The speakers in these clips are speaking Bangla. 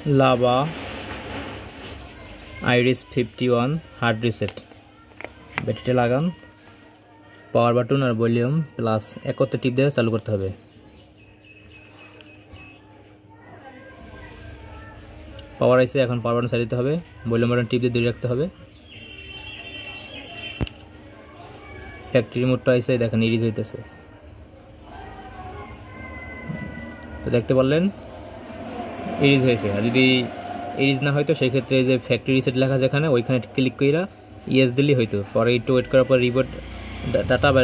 Lava iris 51 hard reset. ব্যাটারিটা লাগান, পাওয়ার বাটন আর ভলিউম প্লাস একত্রে টিপ দিয়ে চালু করতে হবে। পাওয়ার আইসে, এখন পাওয়ার বাটন ছেড়ে দিতে হবে, ভলিউম বাটন টিপ দিয়ে ধরে রাখতে হবে। ফ্যাক্টরি মোডটা আইসে দেখেন ইরিজ হইতেছে, তো দেখতে পারলেন ইরিজ হয়েছে। আর যদি ইরিজ না হয়তো সেই ক্ষেত্রে যে ফ্যাক্টরি রিসেট লেখা যেখানে ওইখানে ক্লিক কইরা ইয়েস দিলেই হয়তো, পরে একটু ওয়েট করার পর রিবোট ডাটা বা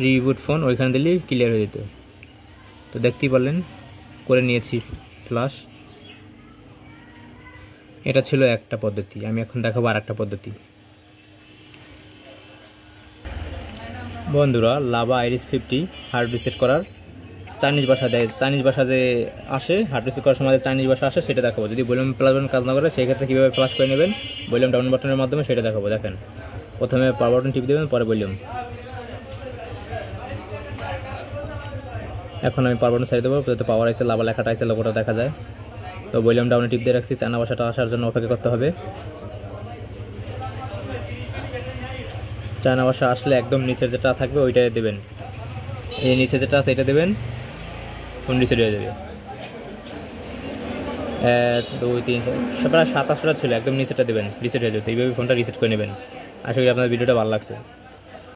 রিবোট ফোন ওইখানে দিলেই ক্লিয়ার হয়ে যেত। তো দেখতেই পারলেন করে নিয়েছি ফ্লাশ। এটা ছিল একটা পদ্ধতি, আমি এখন দেখাবো আর একটা পদ্ধতি। বন্ধুরা, লাভা আইরিস 50 হার্ড রিসেট করার চাইনিজ ভাষা দেয়, চাইনিজ ভাষা যে আসে হার্ড রিসেট করার সময় চাইনিজ ভাষা আসে সেটা দেখাবো। যদি ভলিউম প্লাস বাটন কাজ না করে সেই ক্ষেত্রে কীভাবে ফ্লাশ করে নেবেন ভলিউম ডাউন বাটনের মাধ্যমে সেটা দেখাবো। দেখেন, প্রথমে পাওয়ার বাটন টিপ দেবেন, পরে ভলিউম। এখন আমি পাওয়ার বাটন ছেড়ে দেবো, যাতে পাওয়ার আইসে লাভা লেখাটা আইসে লোগোটা দেখা যায়। তো ভলিউম ডাউনে টিপ দিয়ে রাখছি, চায়না ভাষাটা আসার জন্য অপেক্ষা করতে হবে। চায়না ভাষা আসলে একদম নিচের যেটা থাকবে ওইটাই দেবেন, এই নিচে যেটা আছে এটা দেবেন, ফোন রিসেট হয়ে যাবে। 1 2 3 প্রায় 27টা ছিল, একদম নিচেটা দেবেন, রিসেট হয়ে যাবে। এইভাবে ফোনটা রিসেট করে নেবেন। আশা করি আপনাদের ভিডিওটা ভালো লাগছে।